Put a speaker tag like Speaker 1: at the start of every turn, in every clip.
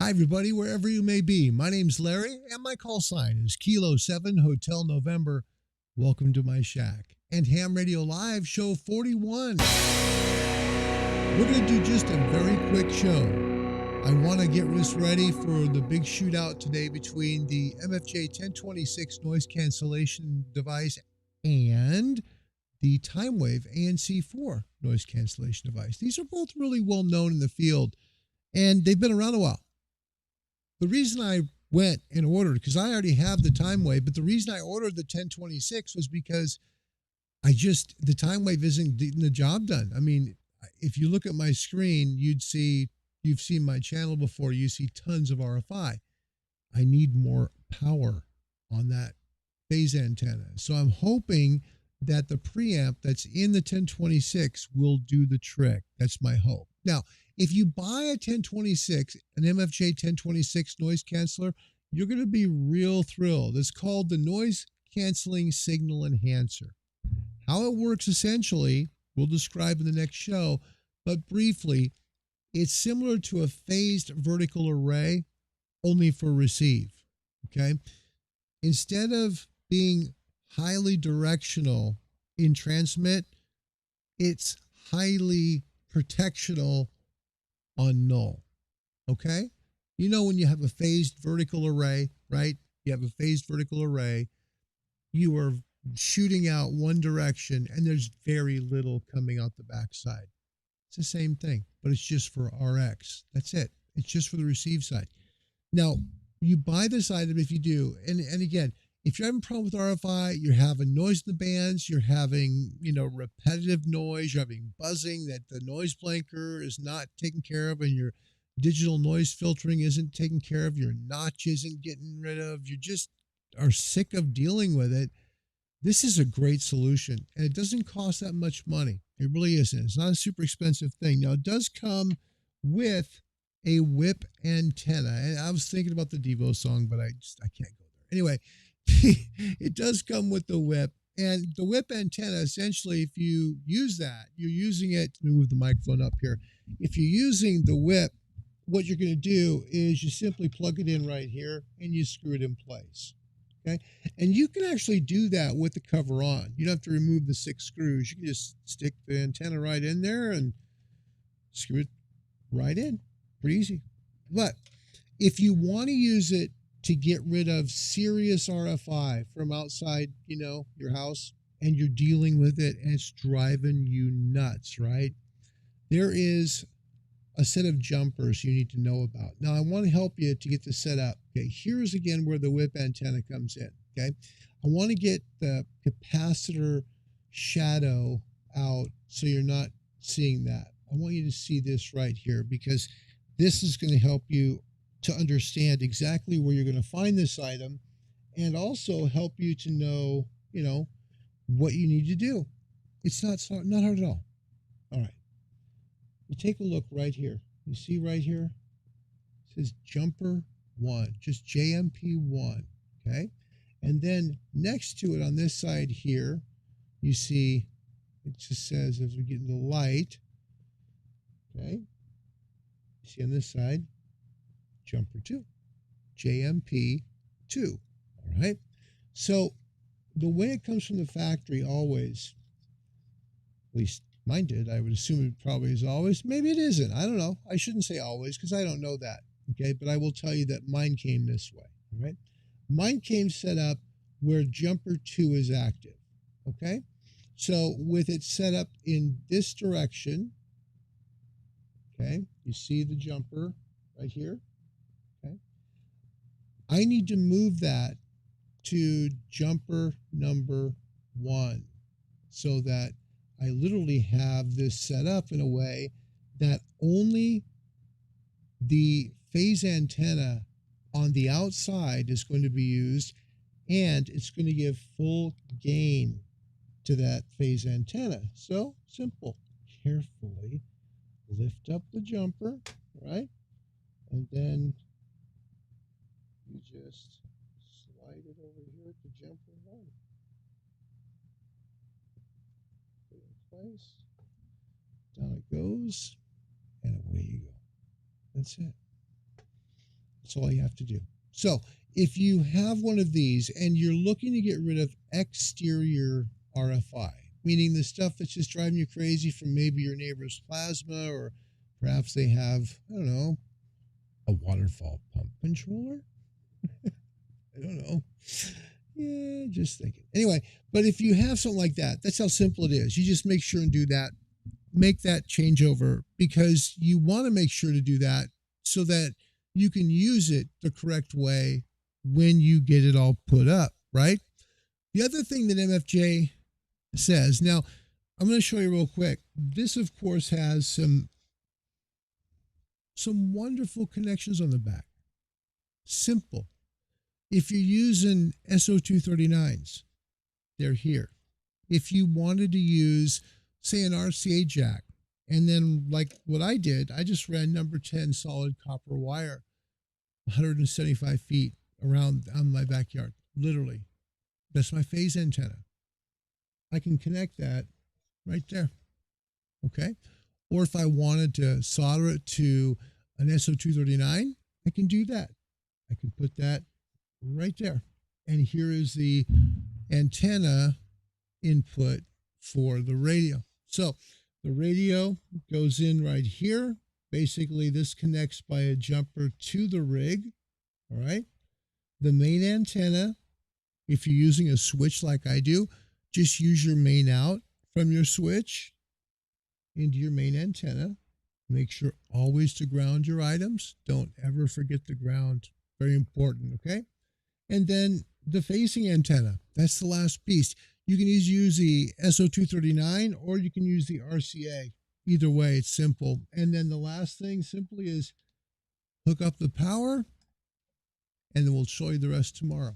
Speaker 1: Hi, everybody, wherever you may be. My name's Larry, and my call sign is Kilo 7 Hotel November. Welcome to my shack. And Ham Radio Live, show 41. We're going to do just a very quick show. I want to get this ready for the big shootout today between the MFJ 1026 noise cancellation device and the TimeWave ANC4 noise cancellation device. These are both really well known in the field, and they've been around a while. The reason I went and ordered, because I already have the TimeWave, but the reason I ordered the 1026 was because the TimeWave isn't getting the job done. I mean, if you look at my screen, you've seen my channel before, you see tons of RFI. I need more power on that phase antenna. So I'm hoping that the preamp that's in the 1026 will do the trick. That's my hope. Now, if you buy a 1026, an MFJ 1026 noise canceller, you're going to be real thrilled. It's called the Noise Canceling Signal Enhancer. How it works essentially, we'll describe in the next show, but briefly, it's similar to a phased vertical array, only for receive, okay? Instead of being highly directional in transmit, it's highly protectional on null, okay? You know when you have a phased vertical array, right? You have a phased vertical array, you are shooting out one direction and there's very little coming out the backside. It's the same thing, but it's just for RX. That's it. It's just for the receive side. Now, you buy this item if you do, and again, if you're having a problem with RFI, you're having noise in the bands, you're having, repetitive noise, you're having buzzing that the noise blanker is not taken care of, and your digital noise filtering isn't taken care of, your notch isn't getting rid of, you just are sick of dealing with it, this is a great solution. And it doesn't cost that much money. It really isn't. It's not a super expensive thing. Now, it does come with a whip antenna. And I was thinking about the Devo song, but I can't go there. Anyway, it does come with the whip, and the whip antenna, essentially, if you use that, you're using it. Let me move the microphone up here. If you're using the whip, what you're going to do is you simply plug it in right here and you screw it in place. Okay, and you can actually do that with the cover on. You don't have to remove the 6 screws. You can just stick the antenna right in there and screw it right in. Pretty easy. But if you want to use it to get rid of serious RFI from outside, your house, and you're dealing with it and it's driving you nuts, right? There is a set of jumpers you need to know about. Now, I want to help you to get this set up. Okay, here's again where the whip antenna comes in. Okay, I want to get the capacitor shadow out so you're not seeing that. I want you to see this right here, because this is going to help you to understand exactly where you're going to find this item, and also help you to know, what you need to do. It's not hard at all. All right. You take a look right here. You see right here? It says jumper 1, just JMP1, okay? And then next to it on this side here, you see it just says, as we get into the light, okay? You see on this side, jumper 2, JMP2, all right? So the way it comes from the factory always, at least mine did, I would assume it probably is always. Maybe it isn't. I don't know. I shouldn't say always, because I don't know that. Okay, but I will tell you that mine came this way. All right, mine came set up where jumper 2 is active. Okay, so with it set up in this direction, okay, you see the jumper right here. Okay, I need to move that to jumper number 1 so that I literally have this set up in a way that only the phase antenna on the outside is going to be used, and it's going to give full gain to that phase antenna. So simple. Carefully lift up the jumper, right? And then you just slide it over here to jumper 1. Put it in place. Down it goes, and away you go. That's it. That's all you have to do. So if you have one of these and you're looking to get rid of exterior RFI, meaning the stuff that's just driving you crazy from maybe your neighbor's plasma, or perhaps they have, I don't know, a waterfall pump controller? I don't know. Yeah, just thinking. Anyway, but if you have something like that, that's how simple it is. You just make sure and do that. Make that changeover, because you want to make sure to do that so that you can use it the correct way when you get it all put up, right? The other thing that MFJ says, now I'm going to show you real quick. This, of course, has some wonderful connections on the back. Simple. If you're using SO239s, they're here. If you wanted to use, say, an RCA jack, and then like what I did, I just ran number 10 solid copper wire, 175 feet around on my backyard, literally. That's my phase antenna. I can connect that right there, okay? Or if I wanted to solder it to an SO239, I can do that. I can put that right there. And here is the antenna input for the radio. So the radio goes in right here. Basically, this connects by a jumper to the rig, all right? The main antenna, if you're using a switch like I do, just use your main out from your switch into your main antenna. Make sure always to ground your items. Don't ever forget the ground. Very important, okay? And then the facing antenna, that's the last piece. You can either use the SO239 or you can use the RCA. Either way, it's simple. And then the last thing simply is hook up the power, and then we'll show you the rest tomorrow,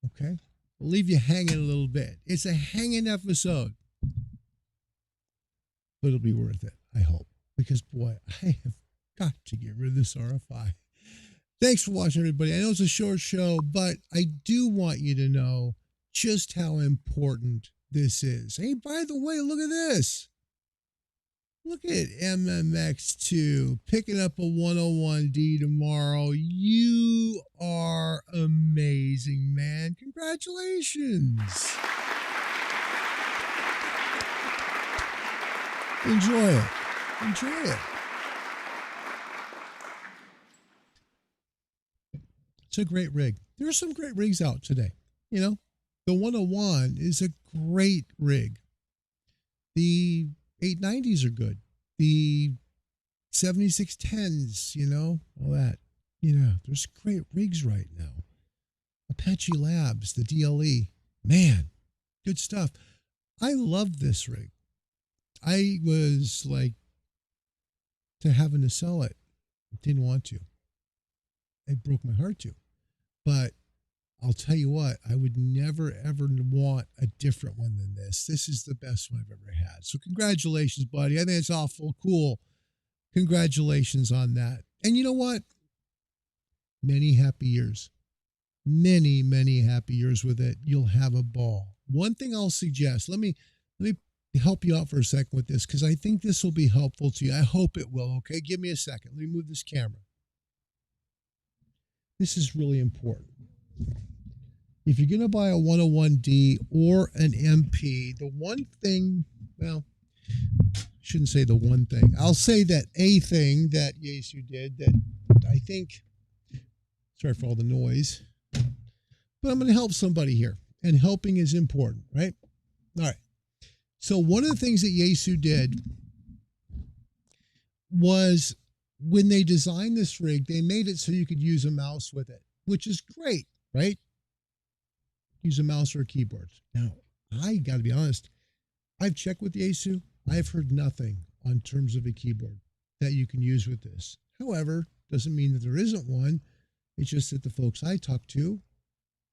Speaker 1: okay? We'll leave you hanging a little bit. It's a hanging episode, but it'll be worth it, I hope, because boy, I have got to get rid of this RFI. Thanks for watching, everybody. I know it's a short show, but I do want you to know just how important this is. Hey, by the way, look at this. Look at MMX2 picking up a 101D tomorrow. You are amazing, man. Congratulations. Enjoy it. Enjoy it. It's a great rig. There are some great rigs out today. You know, the 101 is a great rig. The 890s are good. The 7610s, you know, all that. You know, there's great rigs right now. Apache Labs, the DLE. Man, good stuff. I love this rig. I was like to having to sell it. Didn't want to. It broke my heart to. But I'll tell you what, I would never, ever want a different one than this. This is the best one I've ever had. So congratulations, buddy. I think it's awful cool. Congratulations on that. And you know what? Many happy years. Many, many happy years with it. You'll have a ball. One thing I'll suggest, let me help you out for a second with this, because I think this will be helpful to you. I hope it will, okay? Give me a second. Let me move this camera. This is really important. If you're going to buy a 101D or an MP, the one thing, well, shouldn't say the one thing. I'll say that a thing that Yaesu did that I think, sorry for all the noise, but I'm going to help somebody here, and helping is important, right? All right. So one of the things that Yaesu did was, when they designed this rig, they made it so you could use a mouse with it, which is great, right? Use a mouse or a keyboard. Now, I got to be honest, I've checked with Yaesu. I've heard nothing on terms of a keyboard that you can use with this. However, doesn't mean that there isn't one. It's just that the folks I talk to,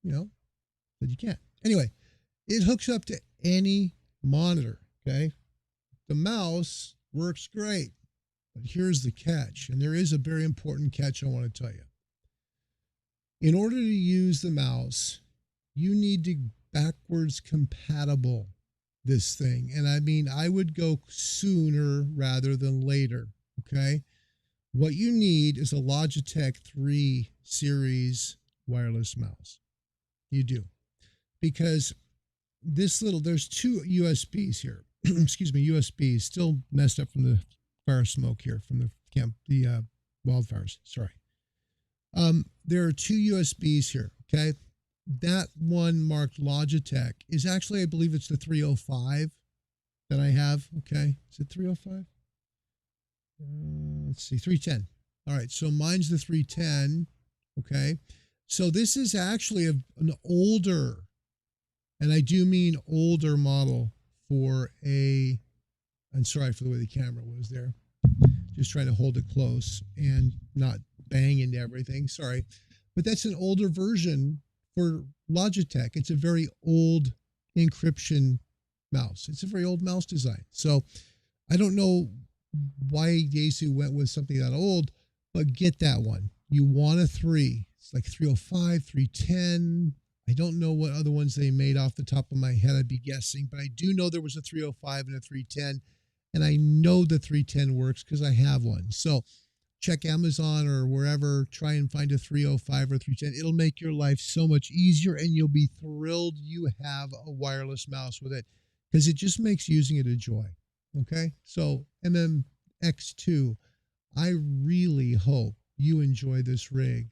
Speaker 1: you know, that you can't. Anyway, it hooks up to any monitor, okay? The mouse works great. But here's the catch, and there is a very important catch I want to tell you. In order to use the mouse, you need to backwards compatible this thing. And I mean, I would go sooner rather than later, okay? What you need is a Logitech 3 series wireless mouse. You do. Because there's two USBs here. Excuse me, USBs still messed up from the fire smoke here from the wildfires. Sorry. There are two USBs here. Okay. That one marked Logitech is actually, I believe it's the 305 that I have. Okay. Is it 305? Let's see, 310. All right. So mine's the 310. Okay. So this is actually an older, and I do mean older model for I'm sorry for the way the camera was there. Just trying to hold it close and not bang into everything. Sorry. But that's an older version for Logitech. It's a very old encryption mouse. It's a very old mouse design. So I don't know why Yaesu went with something that old, but get that one. You want a 3. It's like 305, 310. I don't know what other ones they made off the top of my head. I'd be guessing, but I do know there was a 305 and a 310, and I know the 310 works because I have one. So check Amazon or wherever, try and find a 305 or 310. It'll make your life so much easier, and you'll be thrilled you have a wireless mouse with it because it just makes using it a joy. Okay, so MMX2, I really hope you enjoy this rig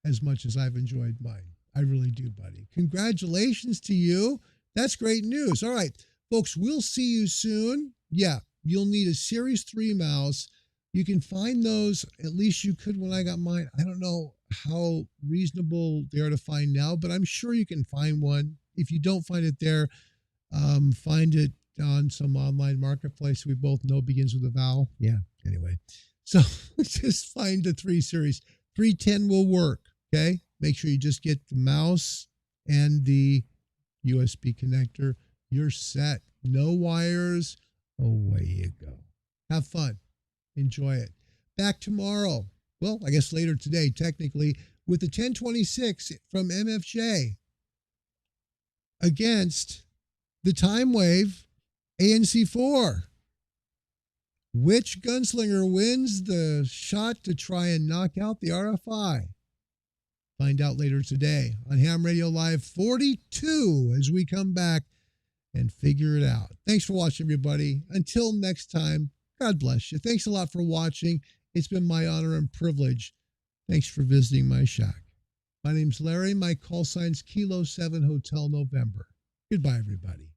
Speaker 1: as much as I've enjoyed mine. I really do, buddy. Congratulations to you. That's great news. All right, folks, we'll see you soon. Yeah, you'll need a Series 3 mouse. You can find those, at least you could when I got mine. I don't know how reasonable they are to find now, but I'm sure you can find one. If you don't find it there, find it on some online marketplace we both know begins with a vowel. Yeah, anyway. So just find the 3 series. 310 will work, okay? Make sure you just get the mouse and the USB connector. You're set. No wires. Away you go. Have fun. Enjoy it. Back tomorrow. Well, I guess later today, technically, with the 1026 from MFJ against the Time Wave ANC4. Which gunslinger wins the shot to try and knock out the RFI? Find out later today on Ham Radio Live 42 as we come back and figure it out. Thanks for watching, everybody. Until next time, God bless you. Thanks a lot for watching. It's been my honor and privilege. Thanks for visiting my shack. My name's Larry. My call sign's Kilo 7 Hotel November. Goodbye, everybody.